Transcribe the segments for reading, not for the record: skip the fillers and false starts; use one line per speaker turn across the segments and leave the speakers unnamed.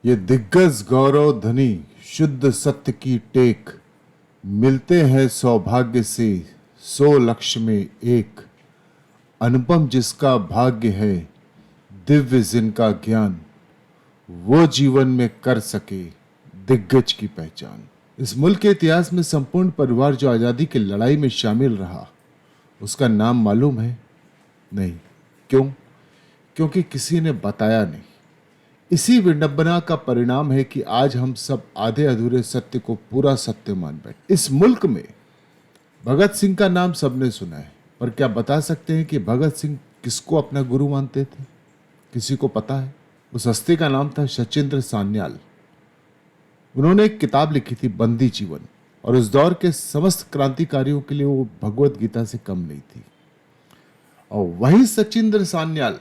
ये दिग्गज गौरव धनी शुद्ध सत्य की टेक, मिलते हैं सौभाग्य से 100 लक्ष्य में एक। अनुपम जिसका भाग्य है, दिव्य जिनका ज्ञान, वो जीवन में कर सके दिग्गज की पहचान। इस मुल्क के इतिहास में संपूर्ण परिवार जो आज़ादी की लड़ाई में शामिल रहा, उसका नाम मालूम है? नहीं। क्यों? क्योंकि किसी ने बताया नहीं। इसी विडंबना का परिणाम है कि आज हम सब आधे अधूरे सत्य को पूरा सत्य मान बैठे। इस मुल्क में भगत सिंह का नाम सबने सुना है, पर क्या बता सकते हैं कि भगत सिंह किसको अपना गुरु मानते थे? किसी को पता है? उस हस्ती का नाम था सचिंद्र सान्याल। उन्होंने एक किताब लिखी थी, बंदी जीवन, और उस दौर के समस्त क्रांतिकारियों के लिए वो भगवत गीता से कम नहीं थी। और वही सचिंद्र सान्याल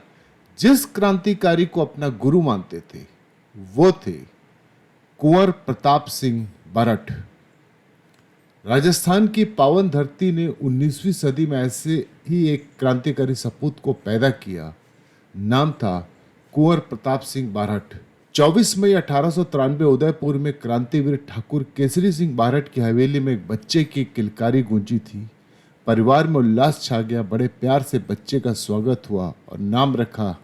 जिस क्रांतिकारी को अपना गुरु मानते थे, वो थे कुंवर प्रताप सिंह बारठ। राजस्थान की पावन धरती ने 19वीं सदी में ऐसे ही एक क्रांतिकारी सपूत को पैदा किया। नाम था कुंवर प्रताप सिंह बारठ। 24 मई 1893 उदयपुर में क्रांतिवीर ठाकुर केसरी सिंह बारठ की हवेली में एक बच्चे की किलकारी गूंजी थी। परिवार में उल्लास छा गया। बड़े प्यार से बच्चे का स्वागत हुआ और नाम रखा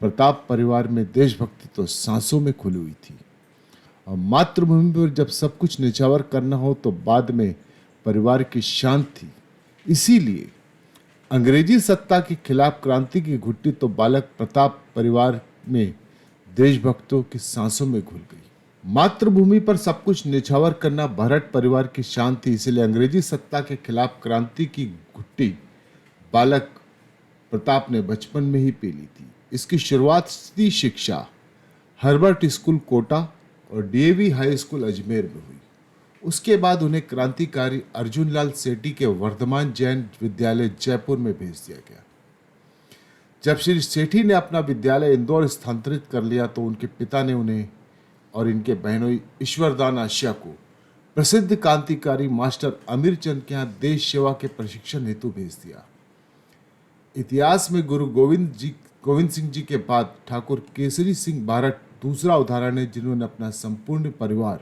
प्रताप। परिवार में देशभक्ति तो सांसों में खुली हुई थी। और मातृभूमि पर जब सब कुछ निछावर करना हो तो बाद में परिवार की शान थी। इसीलिए अंग्रेजी सत्ता के खिलाफ क्रांति की घुट्टी तो बालक प्रताप परिवार में देशभक्तों की सांसों में घुल गई। मातृभूमि पर सब कुछ निछावर करना भरत परिवार की शान थी। इसलिए अंग्रेजी सत्ता के खिलाफ क्रांति की घुट्टी बालक प्रताप ने बचपन में ही पी ली थी। इसकी शुरुआत थी शिक्षा हर्बर्ट स्कूल कोटा और डीएवी हाई स्कूल अजमेर में हुई। उसके बाद उन्हें क्रांतिकारी अर्जुन लाल सेठी के वर्धमान जैन विद्यालय जयपुर में भेज दिया गया। जब श्री सेठी ने अपना विद्यालय इंदौर स्थानांतरित कर लिया तो उनके पिता ने उन्हें और इनके बहनोई ईश्वरदान आशिया को प्रसिद्ध क्रांतिकारी मास्टर अमीर चंद के यहाँ देश सेवा के प्रशिक्षण हेतु भेज दिया। इतिहास में गुरु गोविंद सिंह जी के बाद ठाकुर केसरी सिंह बारठ दूसरा उदाहरण है जिन्होंने अपना संपूर्ण परिवार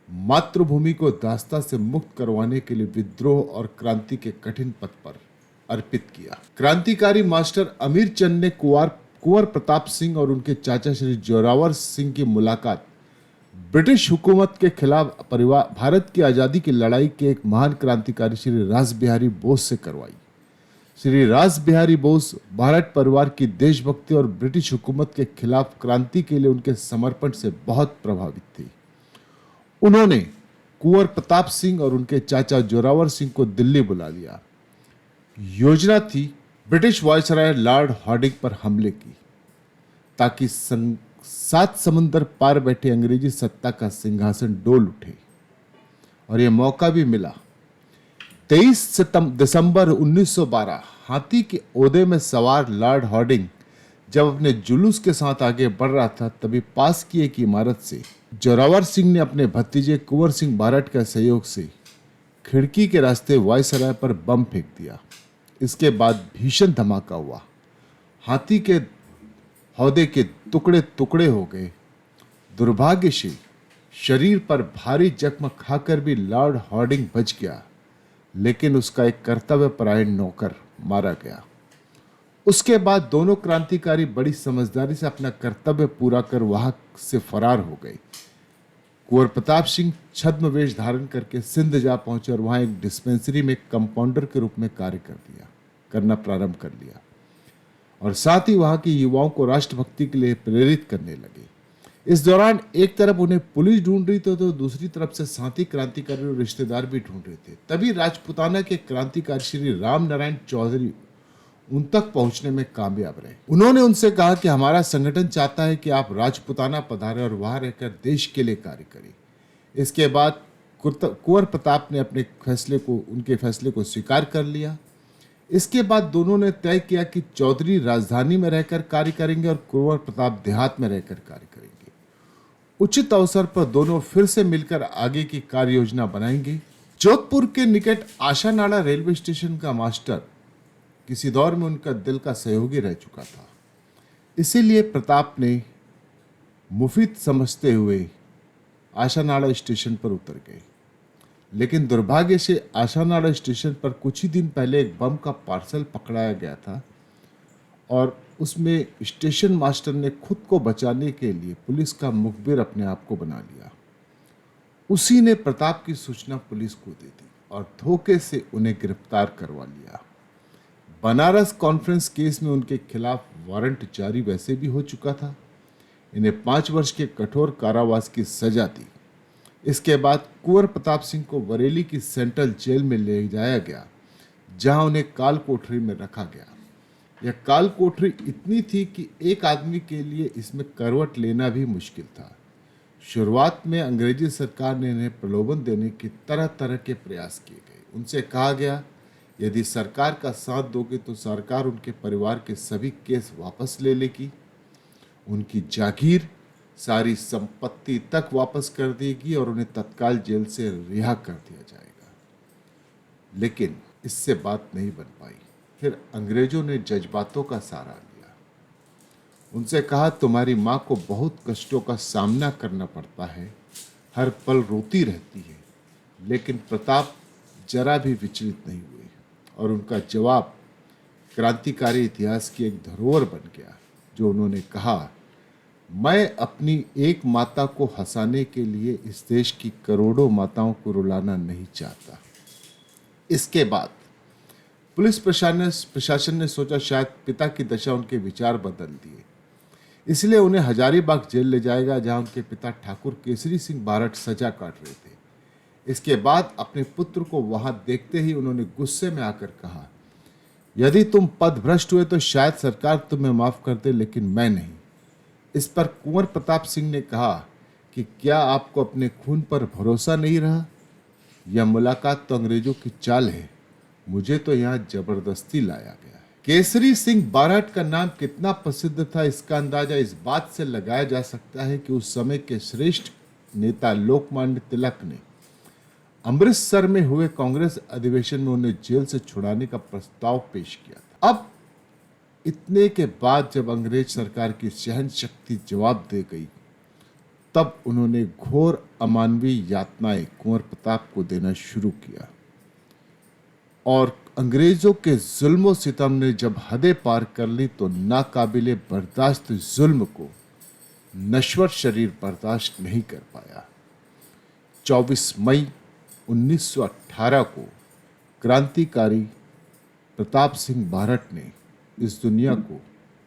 मातृभूमि को दास्ता से मुक्त करवाने के लिए विद्रोह और क्रांति के कठिन पथ पर अर्पित किया। क्रांतिकारी मास्टर अमीर चंद ने कुंवर प्रताप सिंह और उनके चाचा श्री जोरावर सिंह की मुलाकात ब्रिटिश हुकूमत के खिलाफ भारत की आज़ादी की लड़ाई के एक महान क्रांतिकारी श्री रासबिहारी बोस से करवाई। श्री रासबिहारी बोस भारत परिवार की देशभक्ति और ब्रिटिश हुकूमत के खिलाफ क्रांति के लिए उनके समर्पण से बहुत प्रभावित थे। उन्होंने कुंवर प्रताप सिंह और उनके चाचा जोरावर सिंह को दिल्ली बुला लिया। योजना थी ब्रिटिश वायसराय लॉर्ड हार्डिंग पर हमले की, ताकि 7 समुंदर पार बैठे अंग्रेजी सत्ता का सिंहासन डोल उठे। और यह मौका भी मिला। 23 दिसंबर 1912 हाथी के ओहदे में सवार लॉर्ड हार्डिंग जब अपने जुलूस के साथ आगे बढ़ रहा था, तभी पास की एक इमारत से जोरावर सिंह ने अपने भतीजे कुंवर सिंह बारठ के सहयोग से खिड़की के रास्ते वायसराय पर बम फेंक दिया। इसके बाद भीषण धमाका हुआ। हाथी के हौदे के टुकड़े टुकड़े हो गए। दुर्भाग्य से शरीर पर भारी जख्म खाकर भी लॉर्ड हार्डिंग बच गया, लेकिन उसका एक कर्तव्यपरायण नौकर मारा गया। उसके बाद दोनों क्रांतिकारी बड़ी समझदारी से अपना कर्तव्य पूरा कर वहां से फरार हो गए। कुंवर प्रताप सिंह छद्म वेश धारण करके सिंध जा पहुंचे और वहां एक डिस्पेंसरी में कंपाउंडर के रूप में कार्य करना प्रारंभ कर लिया और साथ ही वहां के युवाओं को राष्ट्रभक्ति के लिए प्रेरित करने लगे। इस दौरान एक तरफ उन्हें पुलिस ढूंढ रही थी तो दूसरी तरफ से साथी क्रांतिकारी और रिश्तेदार भी ढूंढ रहे थे। तभी राजपुताना के क्रांतिकारी श्री राम नारायण चौधरी उन तक पहुंचने में कामयाब रहे। उन्होंने उनसे कहा कि हमारा संगठन चाहता है कि आप राजपुताना पधारें और वहां रहकर देश के लिए कार्य करें। इसके बाद कुंवर प्रताप ने उनके फैसले को स्वीकार कर लिया। इसके बाद दोनों ने तय किया कि चौधरी राजधानी में रहकर कार्य करेंगे और कुंवर प्रताप देहात में रहकर कार्य करेंगे। उचित अवसर पर दोनों फिर से मिलकर आगे की कार्य योजना बनाएंगे। जोधपुर के निकट आशानाड़ा रेलवे स्टेशन का मास्टर किसी दौर में उनका दिल का सहयोगी रह चुका था। इसीलिए प्रताप ने मुफीद समझते हुए आशानाड़ा स्टेशन पर उतर गए। लेकिन दुर्भाग्य से आशानाड़ा स्टेशन पर कुछ ही दिन पहले एक बम का पार्सल पकड़ाया गया था और उसमें स्टेशन मास्टर ने खुद को बचाने के लिए पुलिस का मुखबिर अपने आप को बना लिया। उसी ने प्रताप की सूचना पुलिस को दे दी और धोखे से उन्हें गिरफ्तार करवा लिया। बनारस कॉन्फ्रेंस केस में उनके खिलाफ वारंट जारी वैसे भी हो चुका था। इन्हें 5 वर्ष के कठोर कारावास की सजा दी। इसके बाद कुंवर प्रताप सिंह को बरेली की सेंट्रल जेल में ले जाया गया, जहां उन्हें काल कोठरी में रखा गया। यह काल कोठरी इतनी थी कि एक आदमी के लिए इसमें करवट लेना भी मुश्किल था। शुरुआत में अंग्रेजी सरकार ने इन्हें प्रलोभन देने के तरह तरह के प्रयास किए गए। उनसे कहा गया, यदि सरकार का साथ दोगे तो सरकार उनके परिवार के सभी केस वापस ले लेगी, उनकी जागीर, सारी संपत्ति तक वापस कर देगी और उन्हें तत्काल जेल से रिहा कर दिया जाएगा। लेकिन इससे बात नहीं बन पाई। फिर अंग्रेजों ने जज्बातों का सहारा लिया। उनसे कहा, तुम्हारी माँ को बहुत कष्टों का सामना करना पड़ता है, हर पल रोती रहती है। लेकिन प्रताप जरा भी विचलित नहीं हुए और उनका जवाब क्रांतिकारी इतिहास की एक धरोहर बन गया। जो उन्होंने कहा, मैं अपनी एक माता को हंसाने के लिए इस देश की करोड़ों माताओं को रुलाना नहीं चाहता। इसके बाद पुलिस प्रशासन ने सोचा शायद पिता की दशा उनके विचार बदल दिए, इसलिए उन्हें हजारीबाग जेल ले जाएगा, जहां उनके पिता ठाकुर केसरी सिंह बारठ सजा काट रहे थे। इसके बाद अपने पुत्र को वहां देखते ही उन्होंने गुस्से में आकर कहा, यदि तुम पदभ्रष्ट हुए तो शायद सरकार तुम्हें माफ कर दे, लेकिन मैं नहीं। इस पर कुंवर प्रताप सिंह ने कहा कि क्या आपको अपने खून पर भरोसा नहीं रहा? यह मुलाकात तो अंग्रेजों की चाल है, मुझे तो यहाँ जबरदस्ती लाया गया है। केसरी सिंह बारठ का नाम कितना प्रसिद्ध था, इसका अंदाजा इस बात से लगाया जा सकता है कि उस समय के श्रेष्ठ नेता लोकमान्य तिलक ने अमृतसर में हुए कांग्रेस अधिवेशन में उन्हें जेल से छुड़ाने का प्रस्ताव पेश किया था। अब इतने के बाद जब अंग्रेज सरकार की सहन शक्ति जवाब दे गई, तब उन्होंने घोर अमानवीय यातनाएं कुंवर प्रताप को देना शुरू किया और अंग्रेजों के जुल्म सितम ने जब हदें पार कर ली तो नाकाबिले बर्दाश्त जुल्म को नश्वर शरीर बर्दाश्त नहीं कर पाया। 24 मई 1918 को क्रांतिकारी प्रताप सिंह बारठ ने इस दुनिया को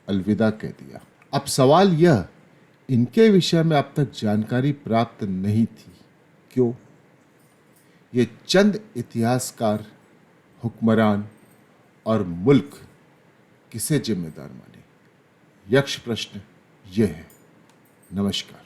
अलविदा कह दिया। अब सवाल यह, इनके विषय में अब तक जानकारी प्राप्त नहीं थी। क्यों? ये चंद इतिहासकार, हुक्मरान और मुल्क किसे जिम्मेदार माने? यक्ष प्रश्न यह है। नमस्कार।